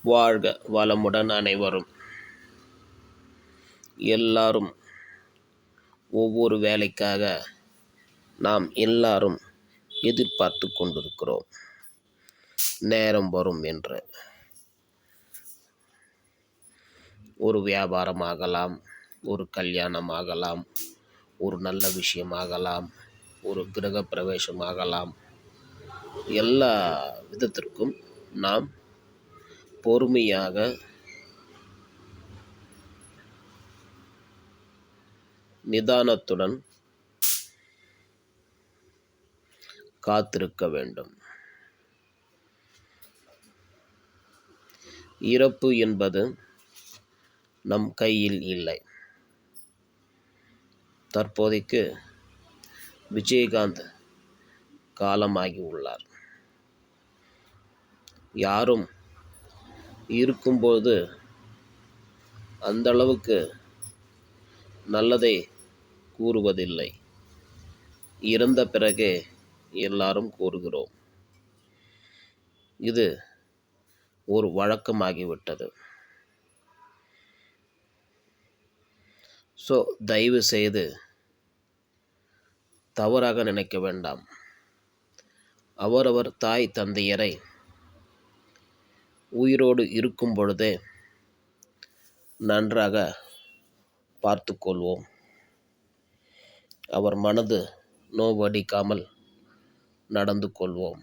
வாழ்க வளமுடன் அனைவரும். எல்லாரும் ஒவ்வொரு வேலைக்காக நாம் எல்லாரும் எதிர்பார்த்து கொண்டிருக்கிறோம். நேரம் வரும் என்று. ஒரு வியாபாரமாகலாம், ஒரு கல்யாணமாகலாம், ஒரு நல்ல விஷயமாகலாம், ஒரு கிரக பிரவேசமாகலாம். எல்லா விதத்திற்கும் நாம் பொறுமையாக நிதானத்துடன் காத்திருக்க வேண்டும். இறப்பு என்பது நம் கையில் இல்லை. தற்போதைக்கு விஜயகாந்த் காலமாகி உள்ளார். யாரும் இருக்கும்போது அந்த அளவுக்கு நல்லதை கூறுவதில்லை. இறந்த பிறகே எல்லாரும் கூறுகிறோம். இது ஒரு வழக்கமாகிவிட்டது. தயவு செய்து தவறாக நினைக்க வேண்டாம். அவரவர் தாய் தந்தையரை உயிரோடு இருக்கும் பொழுதே நன்றாக பார்த்து கொள்வோம். அவர் மனது நோவடிக்காமல் நடந்து கொள்வோம்.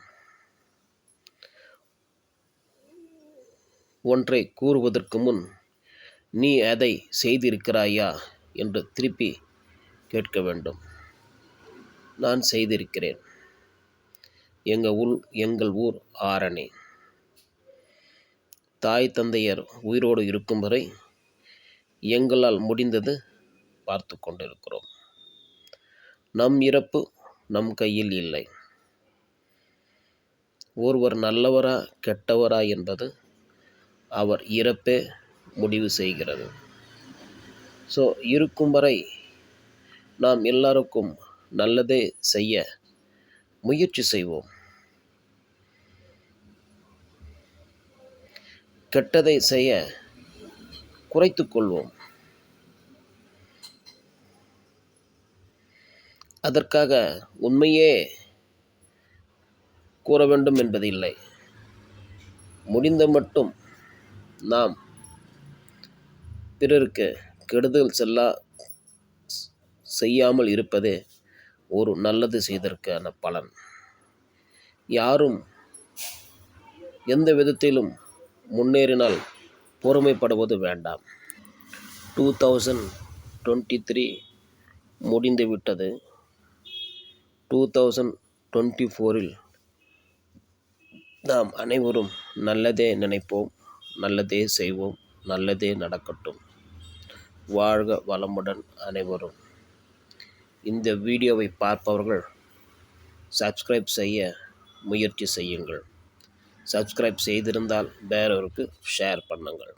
ஒன்றை கூறுவதற்கு முன் நீ அதை செய்திருக்கிறாயா என்று திருப்பி கேட்க வேண்டும். நான் செய்திருக்கிறேன். எங்கள் ஊர் ஆரணி. தாய் தந்தையர் உயிரோடு இருக்கும் வரை எங்களால் முடிந்தது பார்த்து கொண்டிருக்கிறோம். நம் இறப்பு நம் கையில் இல்லை. ஒருவர் நல்லவரா கெட்டவரா என்பது அவர் இறப்பே முடிவு செய்கிறது. இருக்கும் வரை நாம் எல்லாருக்கும் நல்லதே செய்ய முயற்சி செய்வோம். கெட்டதை செய்ய குறைத்து கொள்வோம். அதற்காக உண்மையே கூற வேண்டும் என்பதில்லை. முடிந்த மட்டும் நாம் பிறருக்கு கெடுதல் செய்யாமல் இருப்பதே ஒரு நல்லது செய்ததற்கான பலன். யாரும் எந்த விதத்திலும் முன்னேறினால் பொறுமைப்படுவது வேண்டாம். 2023 முடிந்துவிட்டது. 2024 நாம் அனைவரும் நல்லதே நினைப்போம், நல்லதே செய்வோம், நல்லதே நடக்கட்டும். வாழ்க வளமுடன் அனைவரும். இந்த வீடியோவை பார்ப்பவர்கள் சப்ஸ்கிரைப் செய்ய முயற்சி செய்யுங்கள். சப்ஸ்கிரைப் செய்திருந்தால் வேறொருக்கு ஷேர் பண்ணுங்கள்.